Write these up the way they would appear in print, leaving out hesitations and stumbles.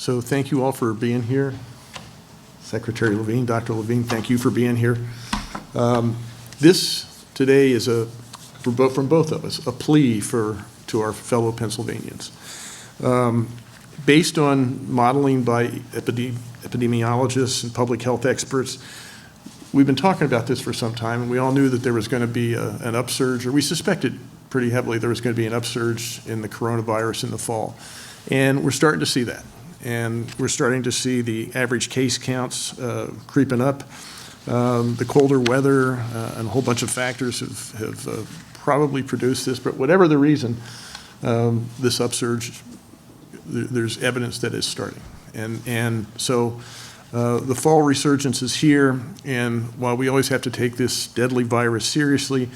So thank you all for being here. Secretary Levine, Dr. Levine, thank you for being here. This today is from both of us, a plea to our fellow Pennsylvanians. Based on modeling by epidemiologists and public health experts, we've been talking about this for some time, and we all knew that there was going to be an upsurge, or we suspected pretty heavily there was going to be an upsurge in the coronavirus in the fall. And we're starting to see that. And we're starting to see the average case counts creeping up. The colder weather and a whole bunch of factors have probably produced this, but whatever the reason, this upsurge, there's evidence that it's starting. And so the fall resurgence is here, and while we always have to take this deadly virus seriously,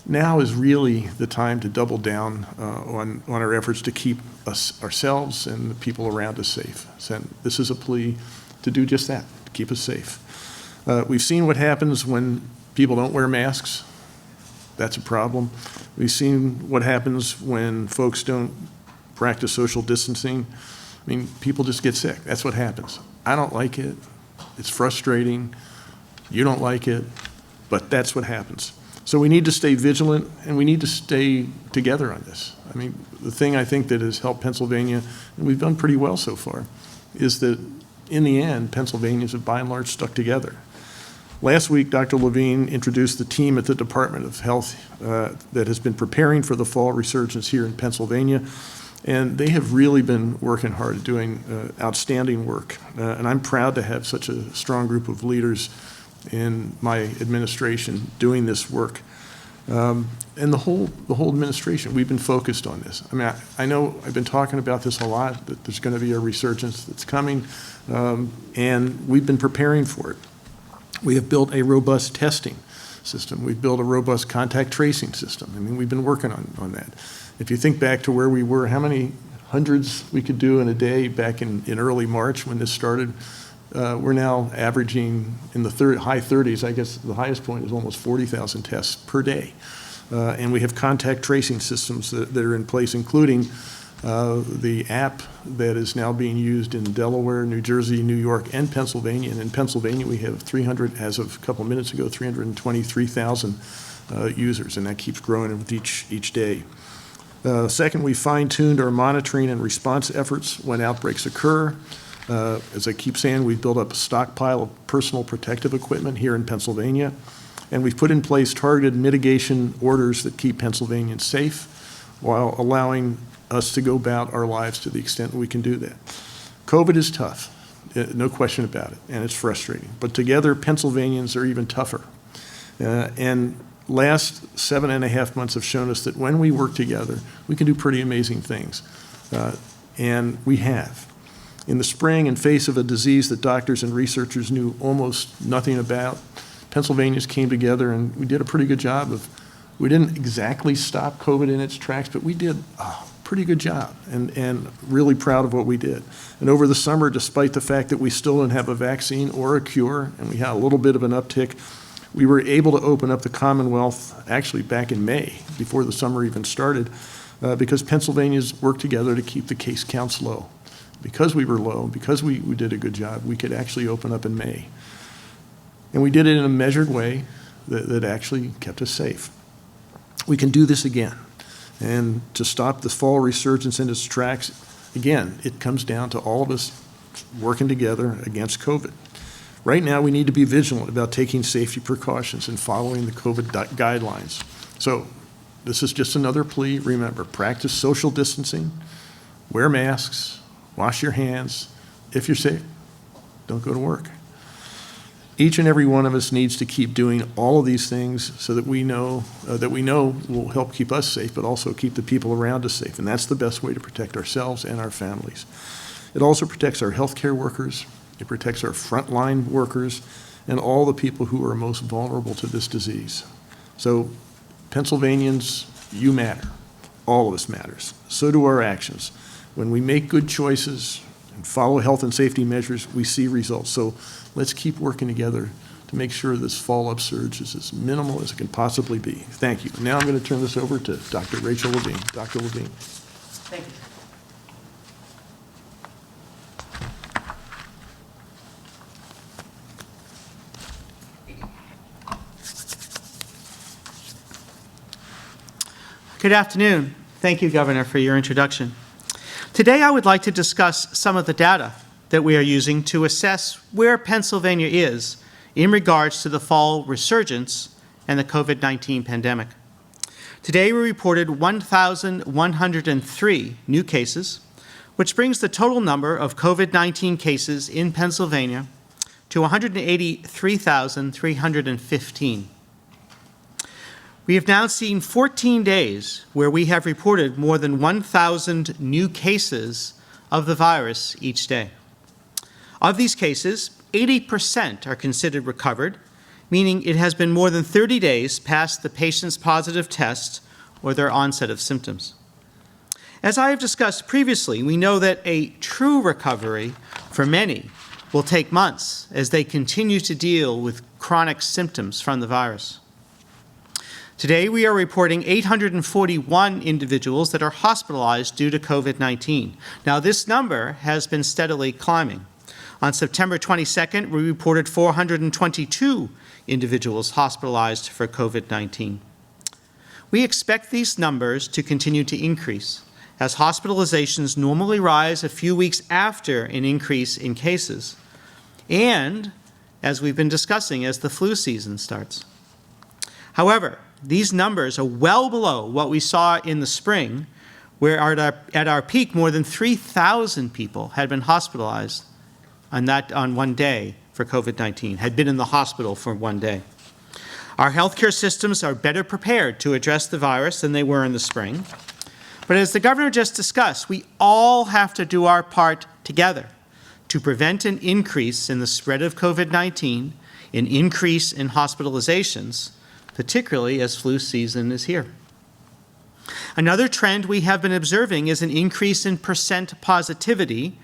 now is really the time to double down on our efforts to keep ourselves and the people around us safe. So this is a plea to do just that, to keep us safe. We've seen what happens when people don't wear masks. That's a problem. We've seen what happens when folks don't practice social distancing. I mean, people just get sick. That's what happens. I don't like it. It's frustrating. You don't like it, but that's what happens. So we need to stay vigilant, and we need to stay together on this. I mean, the thing I think that has helped Pennsylvania, and we've done pretty well so far, is that in the end, Pennsylvanians have by and large stuck together. Last week, Dr. Levine introduced the team at the Department of Health that has been preparing for the fall resurgence here in Pennsylvania, and they have really been working hard, doing outstanding work. And I'm proud to have such a strong group of leaders in my administration doing this work. And the whole administration, we've been focused on this. I mean, I know I've been talking about this a lot, that there's going to be a resurgence that's coming, and we've been preparing for it. We have built a robust testing system. We've built a robust contact tracing system. I mean, we've been working on that. If you think back to where we were, how many hundreds we could do in a day back in early March when this started, we're now averaging in the high 30s. I guess the highest point is almost 40,000 tests per day. And we have contact tracing systems that are in place, including the app that is now being used in Delaware, New Jersey, New York, and Pennsylvania. And in Pennsylvania, we have 300, as of a couple minutes ago, 323,000 users, and that keeps growing with each day. Second, we fine-tuned our monitoring and response efforts when outbreaks occur. As I keep saying, we've built up a stockpile of personal protective equipment here in Pennsylvania, and we've put in place targeted mitigation orders that keep Pennsylvanians safe while allowing us to go about our lives to the extent that we can do that. COVID is tough, no question about it, and it's frustrating. But together, Pennsylvanians are even tougher. And last 7.5 months have shown us that when we work together, we can do pretty amazing things, and we have. In the spring, in face of a disease that doctors and researchers knew almost nothing about, Pennsylvanians came together and we did a pretty good job we didn't exactly stop COVID in its tracks, but we did a pretty good job, and really proud of what we did. And over the summer, despite the fact that we still don't have a vaccine or a cure, and we had a little bit of an uptick, we were able to open up the Commonwealth actually back in May, before the summer even started, because Pennsylvanians worked together to keep the case counts low. Because we were low, because we did a good job, we could actually open up in May. And we did it in a measured way that actually kept us safe. We can do this again. And to stop the fall resurgence in its tracks, again, it comes down to all of us working together against COVID. Right now, we need to be vigilant about taking safety precautions and following the COVID guidelines. So this is just another plea. Remember, practice social distancing, wear masks, wash your hands. If you're sick, don't go to work. Each and every one of us needs to keep doing all of these things so that we know will help keep us safe, but also keep the people around us safe. And that's the best way to protect ourselves and our families. It also protects our healthcare workers. It protects our frontline workers and all the people who are most vulnerable to this disease. So Pennsylvanians, you matter. All of us matters. So do our actions. When we make good choices and follow health and safety measures, we see results. So let's keep working together to make sure this fall upsurge is as minimal as it can possibly be. Thank you. Now I'm going to turn this over to Dr. Rachel Levine. Dr. Levine. Thank you. Good afternoon. Thank you, Governor, for your introduction. Today, I would like to discuss some of the data that we are using to assess where Pennsylvania is in regards to the fall resurgence and the COVID-19 pandemic. Today, we reported 1,103 new cases, which brings the total number of COVID-19 cases in Pennsylvania to 183,315. We have now seen 14 days where we have reported more than 1,000 new cases of the virus each day. Of these cases, 80% are considered recovered, meaning it has been more than 30 days past the patient's positive test or their onset of symptoms. As I have discussed previously, we know that a true recovery for many will take months as they continue to deal with chronic symptoms from the virus. Today, we are reporting 841 individuals that are hospitalized due to COVID-19. Now, this number has been steadily climbing. On September 22nd, we reported 422 individuals hospitalized for COVID-19. We expect these numbers to continue to increase, as hospitalizations normally rise a few weeks after an increase in cases, and, as we've been discussing, as the flu season starts. However, these numbers are well below what we saw in the spring, where at our peak, more than 3,000 people had been hospitalized on one day for COVID-19, had been in the hospital for one day. Our healthcare systems are better prepared to address the virus than they were in the spring. But as the governor just discussed, we all have to do our part together to prevent an increase in the spread of COVID-19, an increase in hospitalizations, particularly as flu season is here. Another trend we have been observing is an increase in percent positivity,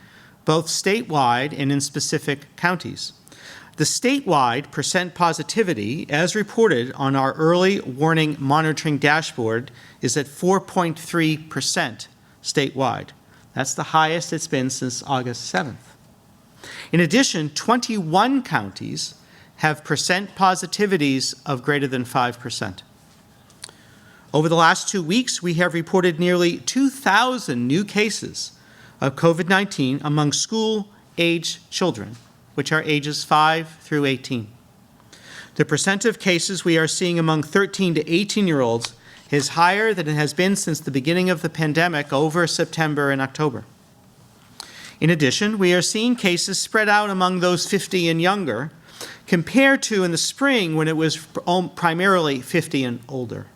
both statewide and in specific counties. The statewide percent positivity, as reported on our early warning monitoring dashboard, is at 4.3% statewide. That's the highest it's been since August 7th. In addition, 21 counties have percent positivities of greater than 5%. Over the last 2 weeks, we have reported nearly 2,000 new cases of COVID-19 among school-age children, which are ages 5 through 18. The percent of cases we are seeing among 13 to 18-year-olds is higher than it has been since the beginning of the pandemic over September and October. In addition, we are seeing cases spread out among those 50 and younger, compared to in the spring when it was primarily 50 and older.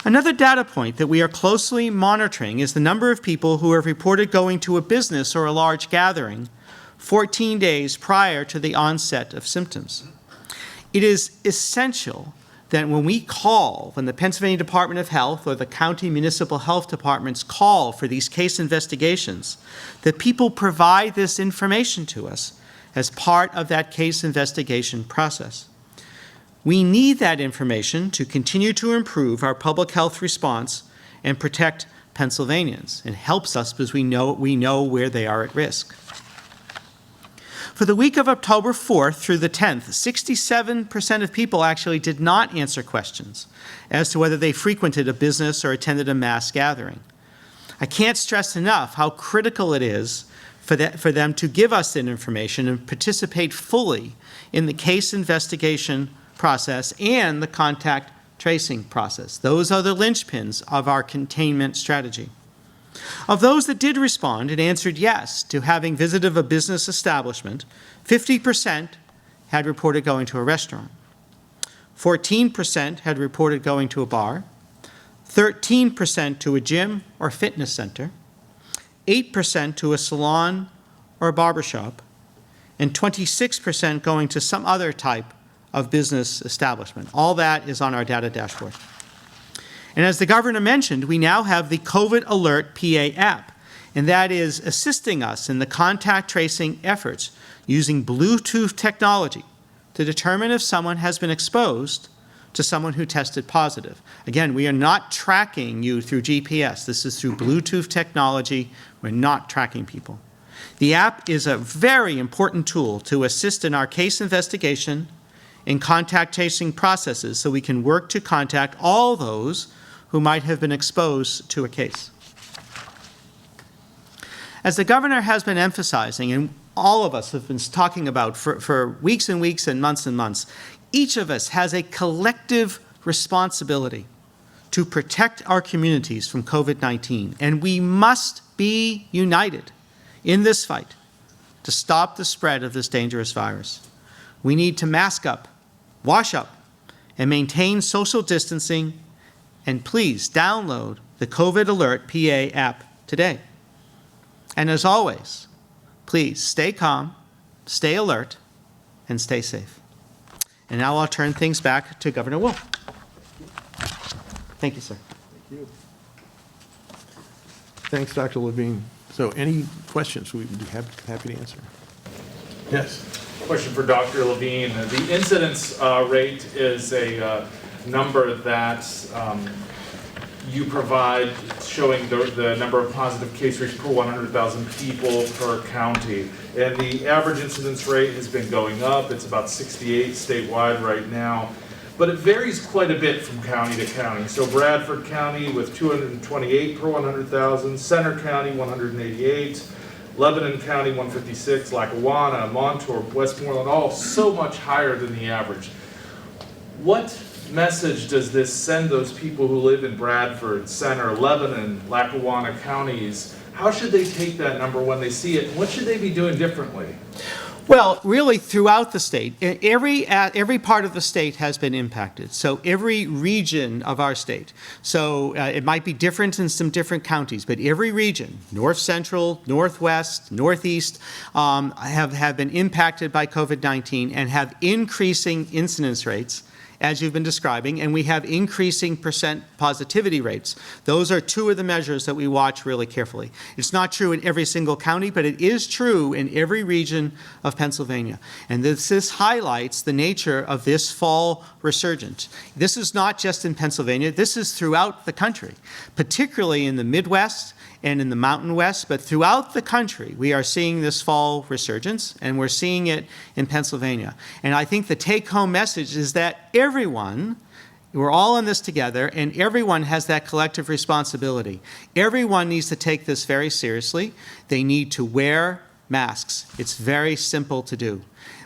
Another data point that we are closely monitoring is the number of people who have reported going to a business or a large gathering 14 days prior to the onset of symptoms. It is essential that when the Pennsylvania Department of Health or the county municipal health departments call for these case investigations, that people provide this information to us as part of that case investigation process. We need that information to continue to improve our public health response and protect Pennsylvanians. It helps us because we know where they are at risk. For the week of October 4th through the 10th, 67% of people actually did not answer questions as to whether they frequented a business or attended a mass gathering. I can't stress enough how critical it is for them to give us that information and participate fully in the case investigation process and the contact tracing process. Those are the linchpins of our containment strategy. Of those that did respond and answered yes to having visited a business establishment, 50% had reported going to a restaurant. 14% had reported going to a bar. 13% to a gym or fitness center. 8% to a salon or a barbershop, and 26% going to some other type of business establishment. All that is on our data dashboard. And as the governor mentioned, we now have the COVID Alert PA app, and that is assisting us in the contact tracing efforts using Bluetooth technology to determine if someone has been exposed to someone who tested positive. Again, we are not tracking you through GPS. This is through Bluetooth technology. We're not tracking people. The app is a very important tool to assist in our case investigation and contact tracing processes so we can work to contact all those who might have been exposed to a case. As the governor has been emphasizing, and all of us have been talking about for weeks and weeks and months, each of us has a collective responsibility to protect our communities from COVID-19, and we must be united in this fight to stop the spread of this dangerous virus. We need to mask up, wash up, and maintain social distancing, and please download the COVID Alert PA app today. And as always, please stay calm, stay alert, and stay safe. And now I'll turn things back to Governor Wolf. Thank you, sir. Thank you. Thanks, Dr. Levine. So any questions we'd be happy to answer? Yes. Question for Dr. Levine. The incidence rate is a number that you provide showing the number of positive case rates per 100,000 people per county. And the average incidence rate has been going up. It's about 68 statewide right now. But it varies quite a bit from county to county. So Bradford County with 228 per 100,000, Center County 188, Lebanon County 156, Lackawanna, Montour, Westmoreland, all so much higher than the average. What message does this send those people who live in Bradford, Center, Lebanon, Lackawanna counties? How should they take that number when they see it? What should they be doing differently? Well, really throughout the state, every part of the state has been impacted. So every region of our state. So it might be different in some different counties, but every region, North Central, Northwest, Northeast, have been impacted by COVID-19 and have increasing incidence rates, as you've been describing, and we have increasing percent positivity rates. Those are two of the measures that we watch really carefully. It's not true in every single county, but it is true in every region of Pennsylvania. And this highlights the nature of this fall resurgence. This is not just in Pennsylvania, this is throughout the country, particularly in the Midwest and in the Mountain West, but throughout the country, we are seeing this fall resurgence, and we're seeing it in Pennsylvania. And I think the take-home message is that everyone, we're all in this together, and everyone has that collective responsibility. Everyone needs to take this very seriously. They need to wear masks. It's very simple to do.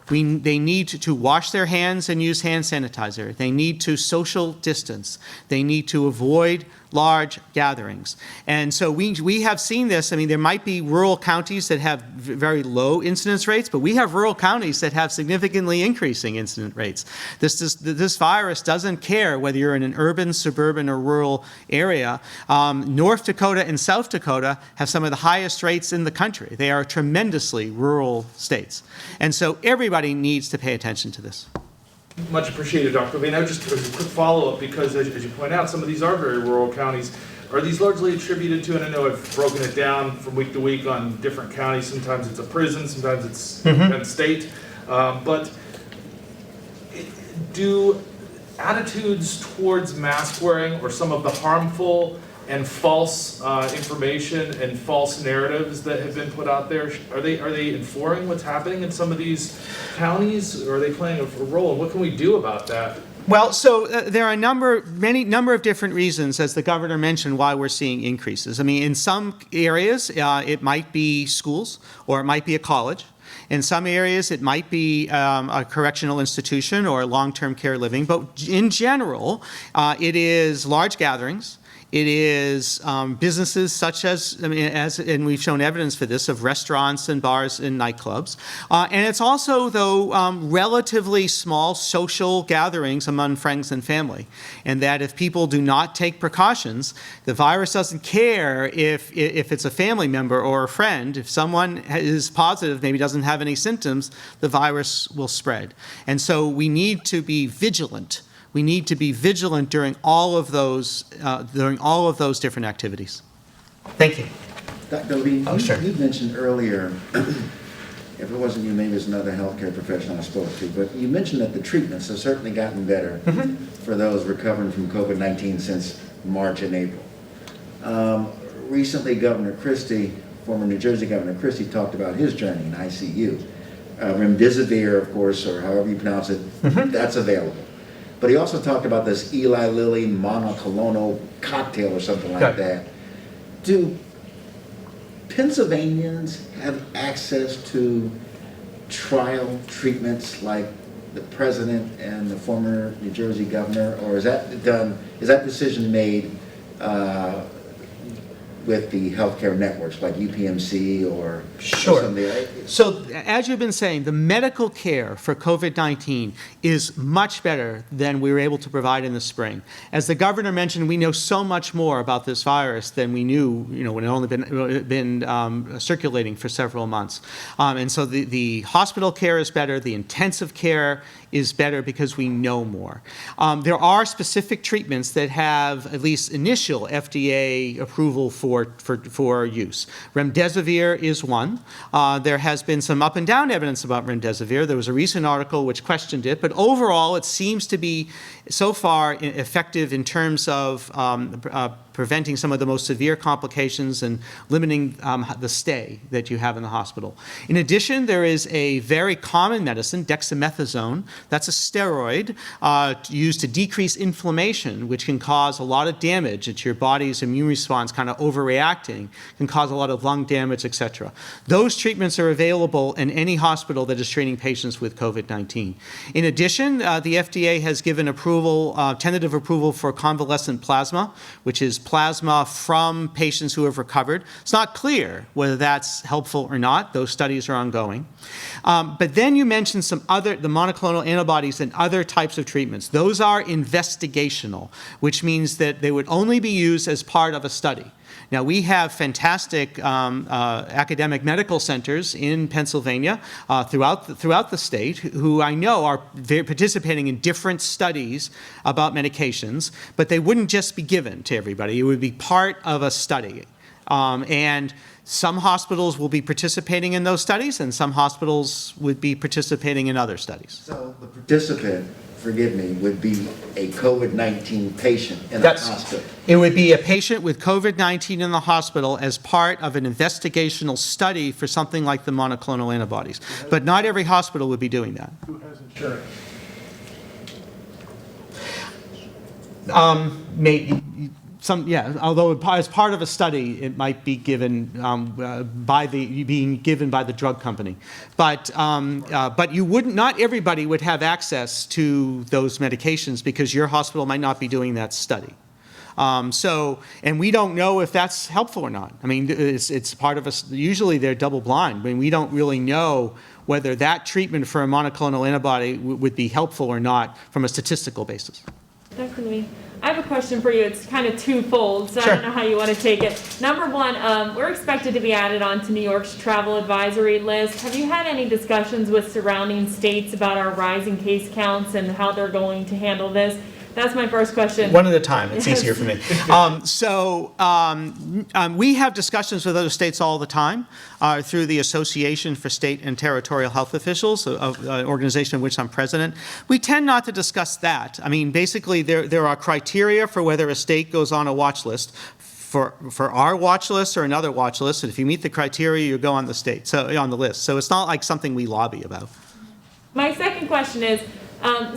They need to wash their hands and use hand sanitizer. They need to social distance. They need to avoid large gatherings. And so we have seen this. I mean, there might be rural counties that have very low incidence rates, but we have rural counties that have significantly increasing incidence rates. This virus doesn't care whether you're in an urban, suburban, or rural area. North Dakota and South Dakota have some of the highest rates in the country. They are tremendously rural states. And so everybody needs to pay attention to this. Much appreciated, Dr. Levine. Just a quick follow-up, because as you point out, some of these are very rural counties. Are these largely attributed to, and I know I've broken it down from week to week on different counties, sometimes it's a prison, sometimes it's Penn State, but do attitudes towards mask wearing or some of the harmful and false information and false narratives that have been put out there, are they informing what's happening in some of these counties, or are they playing a role? And what can we do about that? Well, so there are a number of different reasons, as the governor mentioned, why we're seeing increases. I mean, in some areas, it might be schools, or it might be a college. In some areas, it might be a correctional institution or long-term care living. But in general, it is large gatherings. It is businesses such as, and we've shown evidence for this, of restaurants and bars and nightclubs. And it's also, though, relatively small social gatherings among friends and family. And that if people do not take precautions, the virus doesn't care if it's a family member or a friend. If someone is positive, maybe doesn't have any symptoms, the virus will spread. And so we need to be vigilant. We need to be vigilant during all of those different activities. Thank you. Dr. Levine, sure. you mentioned earlier, if it wasn't you, maybe it's another healthcare professional I spoke to, but you mentioned that the treatments have certainly gotten better for those recovering from COVID-19 since March and April. Recently, Governor Christie, former New Jersey Governor Christie, talked about his journey in ICU. Remdesivir, of course, or however you pronounce it, that's available. But he also talked about this Eli Lilly monoclonal cocktail or something like Okay. that. Do Pennsylvanians have access to trial treatments like the president and the former New Jersey governor, or is that decision made with the healthcare networks like UPMC or Sure. something? So, as you've been saying, the medical care for COVID-19 is much better than we were able to provide in the spring. As the governor mentioned, we know so much more about this virus than we knew, when it only been circulating for several months. And so the hospital care is better, the intensive care is better because we know more. There are specific treatments that have at least initial FDA approval for use. Remdesivir is one. There has been some up and down evidence about remdesivir. There was a recent article which questioned it, but overall it seems to be so far effective in terms of preventing some of the most severe complications and limiting the stay that you have in the hospital. In addition, there is a very common medicine, dexamethasone. That's a steroid used to decrease inflammation, which can cause a lot of damage. It's your body's immune response kind of overreacting, can cause a lot of lung damage, etc. Those treatments are available in any hospital that is treating patients with COVID-19. In addition, the FDA has given tentative approval for convalescent plasma, which is plasma from patients who have recovered. It's not clear whether that's helpful or not. Those studies are ongoing. But then you mentioned the monoclonal antibodies and other types of treatments. Those are investigational, which means that they would only be used as part of a study. Now, we have fantastic academic medical centers in Pennsylvania throughout the state who I know are participating in different studies about medications, but they wouldn't just be given to everybody. It would be part of a study. And some hospitals will be participating in those studies, and some hospitals would be participating in other studies. So the participant, forgive me, would be a COVID-19 patient in a hospital? It would be a patient with COVID-19 in the hospital as part of an investigational study for something like the monoclonal antibodies. But not every hospital would be doing that. Who has insurance? Although as part of a study, it might be given being given by the drug company, but you wouldn't. Not everybody would have access to those medications because your hospital might not be doing that study. And we don't know if that's helpful or not. I mean, it's part of usually they're double blind. I mean, we don't really know whether that treatment for a monoclonal antibody would be helpful or not from a statistical basis. Dr. Levine, I have a question for you. It's kind of twofold, so Sure. I don't know how you want to take it. Number one, we're expected to be added on to New York's travel advisory list. Have you had any discussions with surrounding states about our rising case counts and how they're going to handle this? That's my first question. One at a time. It's Yes. easier for me. We have discussions with other states all the time through the Association for State and Territorial Health Officials, an organization in which I'm president. We tend not to discuss that. I mean, basically, there are criteria for whether a state goes on a watch list. For our watch list or another watch list, and if you meet the criteria, you go on the list. So it's not like something we lobby about. My second question is,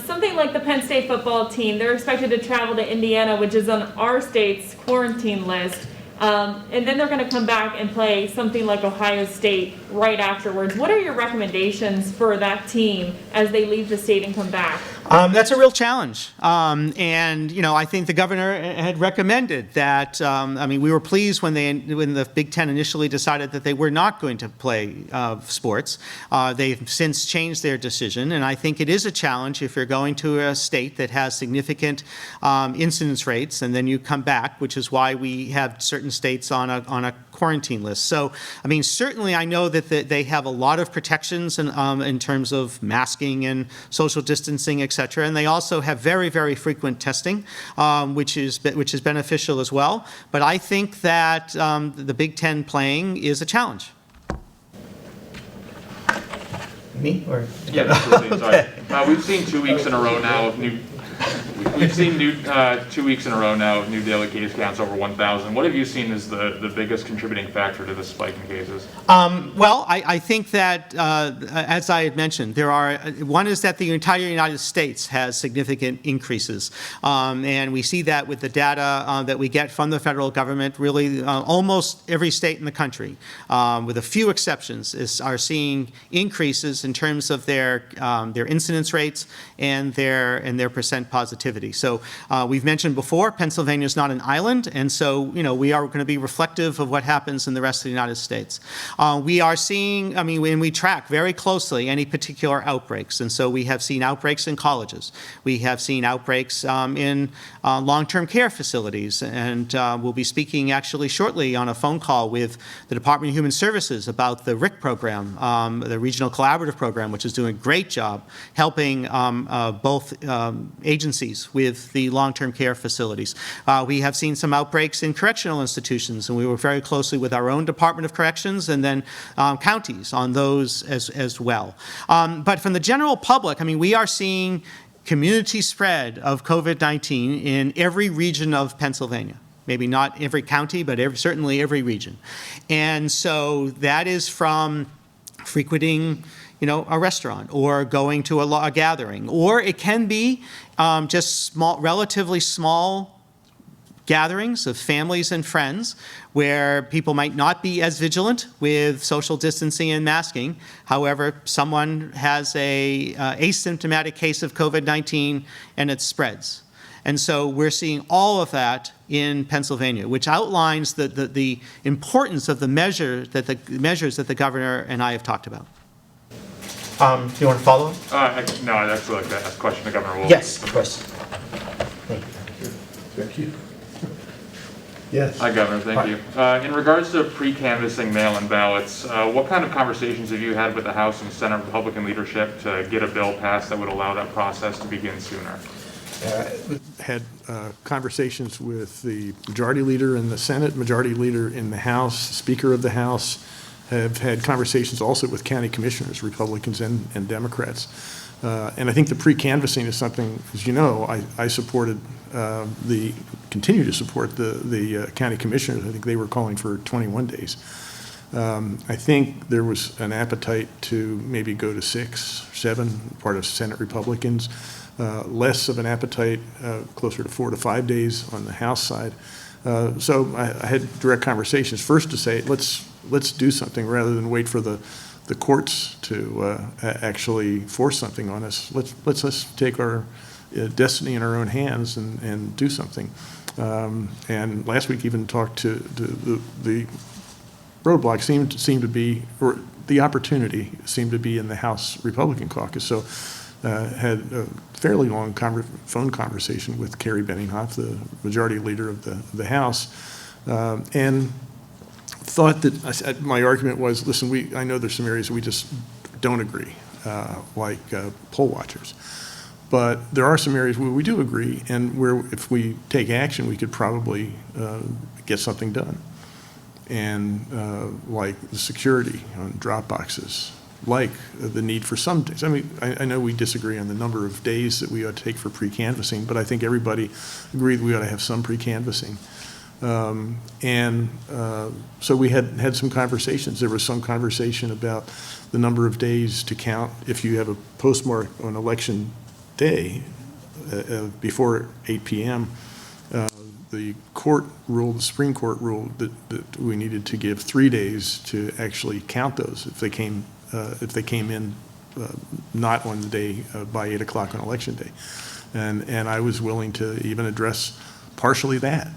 something like the Penn State football team, they're expected to travel to Indiana, which is on our state's quarantine list, and then they're going to come back and play something like Ohio State right afterwards. What are your recommendations for that team as they leave the state and come back? That's a real challenge. I think the governor had recommended that. We were pleased when the Big Ten initially decided that they were not going to play sports. They've since changed their decision, and I think it is a challenge if you're going to a state that has significant incidence rates, and then you come back, which is why we have certain states on a quarantine list. So, certainly I know that they have a lot of protections in terms of masking and social distancing, etc. And they also have very, very frequent testing, which is beneficial as well. But I think that the Big Ten playing is a challenge. Me or Yeah, absolutely. Sorry. We've seen 2 weeks in a row now of new We've seen 2 weeks in a row now of new daily case counts over 1,000. What have you seen as the biggest contributing factor to this spike in cases? Well, I think that, as I had mentioned, one is that the entire United States has significant increases. And we see that with the data that we get from the federal government. Really, almost every state in the country, with a few exceptions, are seeing increases in terms of their incidence rates and their percent positivity. So we've mentioned before, Pennsylvania is not an island, and so we are going to be reflective of what happens in the rest of the United States. We are seeing, when we track very closely any particular outbreaks, and so we have seen outbreaks in colleges. We have seen outbreaks in long-term care facilities, and we'll be speaking actually shortly on a phone call with the Department of Human Services about the RIC program, the Regional Collaborative Program, which is doing a great job helping both agencies with the long-term care facilities. We have seen some outbreaks in correctional institutions, and we work very closely with our own Department of Corrections and then counties on those as well. But from the general public, we are seeing community spread of COVID-19 in every region of Pennsylvania. Maybe not every county, but certainly every region. And so that is from frequenting a restaurant or going to a gathering, or it can be just relatively small gatherings of families and friends where people might not be as vigilant with social distancing and masking. However, someone has a asymptomatic case of COVID-19 and it spreads. And so we're seeing all of that in Pennsylvania, which outlines the importance of the measures that the governor and I have talked about. Do you want to follow? No, I'd actually like to ask a question to Governor Wolf. Yes, of course. Thank you. Yes. Hi, Governor. Thank you. In regards to pre-canvassing mail-in ballots, what kind of conversations have you had with the House and Senate Republican leadership to get a bill passed that would allow that process to begin sooner? Had conversations with the majority leader in the Senate, majority leader in the House, Speaker of the House, have had conversations also with county commissioners, Republicans and Democrats. And I think the pre-canvassing is something, as you know, I supported continue to support the county commissioners. I think they were calling for 21 days. I think there was an appetite to maybe go to 6, 7, part of Senate Republicans, less of an appetite, closer to 4 to 5 days on the House side. So I had direct conversations first to say, let's do something rather than wait for the courts to actually force something on us. Let's take our destiny in our own hands and do something. And last week even talked to the roadblock seemed to be, or the opportunity seemed to be in the House Republican caucus. So had a fairly long phone conversation with Kerry Benninghoff, the majority leader of the House, and thought that my argument was, listen, I know there's some areas we just don't agree, like poll watchers. But there are some areas where we do agree, and where if we take action, we could probably get something done. And like the security on drop boxes, like the need for some days. I know we disagree on the number of days that we ought to take for pre-canvassing, but I think everybody agreed we ought to have some pre-canvassing. So we had some conversations. There was some conversation about the number of days to count if you have a postmark on election day before 8 p.m. The Supreme Court ruled that we needed to give 3 days to actually count those if they came in not on the day by 8 o'clock on election day. And I was willing to even address partially that.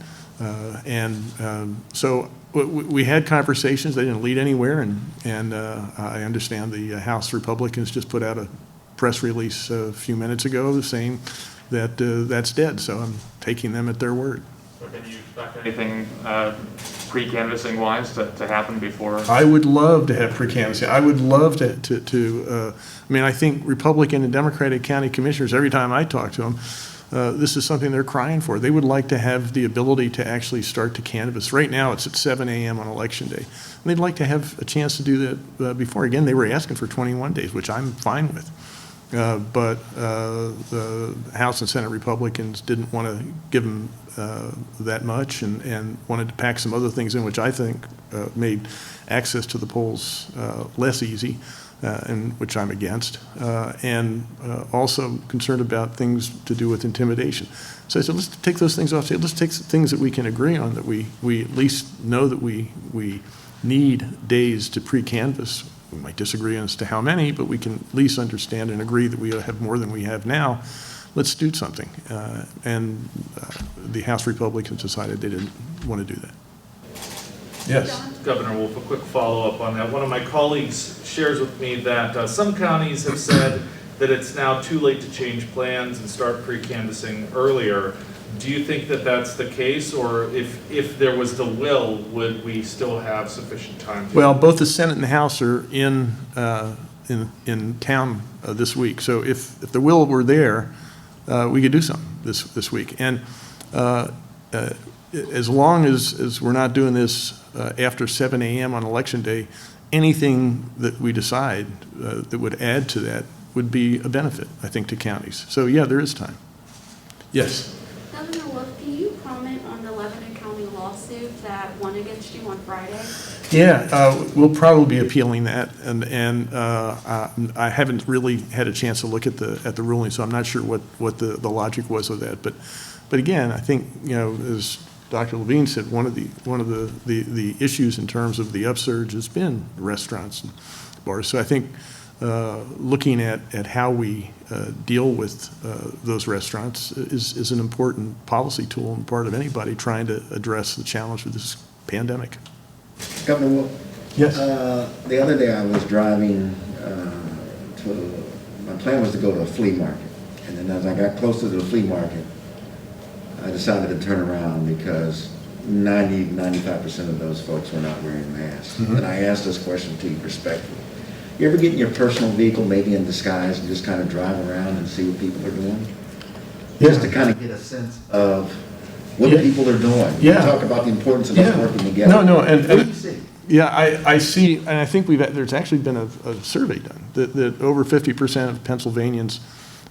So we had conversations. They didn't lead anywhere, and I understand the House Republicans just put out a press release a few minutes ago saying that that's dead. So I'm taking them at their word. So can you expect anything pre-canvassing wise to happen before? I would love to have pre-canvassing. I would love to I think Republican and Democratic county commissioners, every time I talk to them, this is something they're crying for. They would like to have the ability to actually start to canvass. Right now, it's at 7 a.m. on election day. And they'd like to have a chance to do that before. Again, they were asking for 21 days, which I'm fine with. but the House and Senate Republicans didn't want to give them that much and wanted to pack some other things in, which I think made access to the polls less easy, and which I'm against, and also concerned about things to do with intimidation. So I said, let's take those things off. Let's take things that we can agree on, that we at least know that we need days to pre-canvass. We might disagree as to how many, but we can at least understand and agree that we have more than we have now. Let's do something. And the House Republicans decided they didn't want to do that. Yes. Governor Wolf, a quick follow-up on that. One of my colleagues shares with me that some counties have said that it's now too late to change plans and start pre-canvassing earlier. Do you think that that's the case, or if there was the will, would we still have sufficient time to? Well, both the Senate and the House are in town this week. So if the will were there, we could do something this week. And as long as we're not doing this after 7 a.m. on Election Day, anything that we decide that would add to that would be a benefit, I think, to counties. So yeah, there is time. Yes. Governor Wolf, can you comment on the Levine County lawsuit that won against you on Friday? Yeah, we'll probably be appealing that, and I haven't really had a chance to look at the ruling, so I'm not sure what the logic was of that. But again, I think, you know, as Dr. Levine said, one of the issues in terms of the upsurge has been restaurants and bars. So I think looking at how we deal with those restaurants is an important policy tool and part of anybody trying to address the challenge of this pandemic. Governor Wolf? Yes. The other day I was driving my plan was to go to a flea market. And then as I got closer to the flea market, I decided to turn around because 95% of those folks were not wearing masks. Mm-hmm. And I asked this question to you respectfully. You ever get in your personal vehicle, maybe in disguise, and just kind of drive around and see what people are doing? Yeah. Just to kind of get a sense of what people are doing. Yeah. You talk about the importance of us working together. No, what do you see? Yeah, I see, and I think there's actually been a survey done that over 50% of Pennsylvanians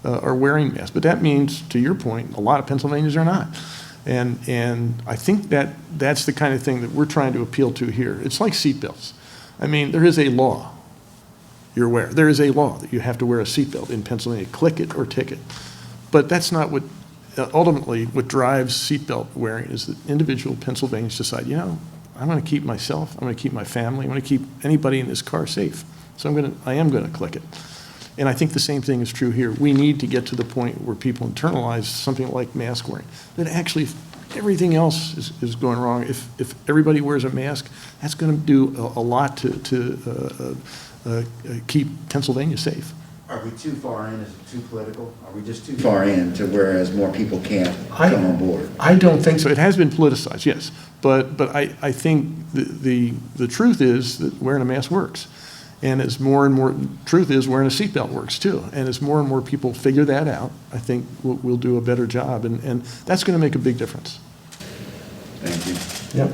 are wearing masks. But that means, to your point, a lot of Pennsylvanians are not. And I think that's the kind of thing that we're trying to appeal to here. It's like seatbelts. I mean, there is a law. You're aware. There is a law that you have to wear a seatbelt in Pennsylvania, click it or ticket. But that's not what, ultimately, what drives seatbelt wearing is that individual Pennsylvanians decide, you know, I'm going to keep myself, I'm going to keep my family, I'm going to keep anybody in this car safe. So I am going to click it. And I think the same thing is true here. We need to get to the point where people internalize something like mask wearing. That actually, if everything else is going wrong, if everybody wears a mask, that's going to do a lot to keep Pennsylvania safe. Are we too far in? Is it too political? Are we just too far in to whereas more people can't come on board? I don't think so. It has been politicized, yes. But I think the truth is that wearing a mask works. And as more and more, truth is wearing a seatbelt works too. And as more and more people figure that out, I think we'll do a better job. And that's going to make a big difference. Thank you. Yep.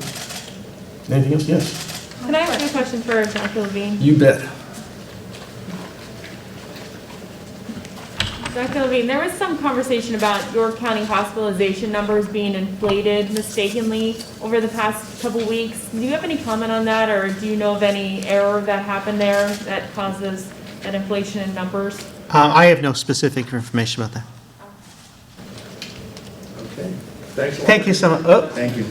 Anything else? Yes. Can I ask a question for Dr. Levine? You bet. Dr. Levine, there was some conversation about York County hospitalization numbers being inflated mistakenly over the past couple weeks. Do you have any comment on that, or do you know of any error that happened there that causes that inflation in numbers? I have no specific information about that. Okay. Thanks a lot. Thank you so much. Oh. Thank you.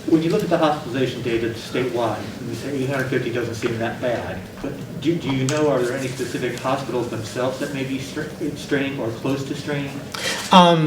When you look at the hospitalization data statewide, and you say 850 doesn't seem that bad, but do you know, are there any specific hospitals themselves that may be straining or close to straining?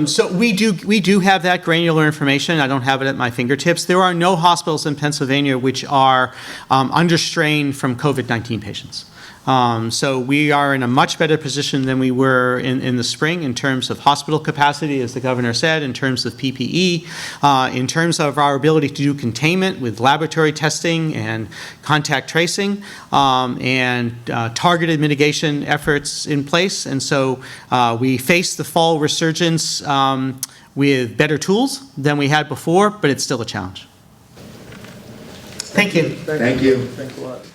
So we do have that granular information. I don't have it at my fingertips. There are no hospitals in Pennsylvania which are under strain from COVID-19 patients. So we are in a much better position than we were in the spring in terms of hospital capacity, as the governor said, in terms of PPE, in terms of our ability to do containment with laboratory testing and contact tracing, and targeted mitigation efforts in place. And so we face the fall resurgence with better tools than we had before, but it's still a challenge. Thank you. Thank you. Thanks a lot.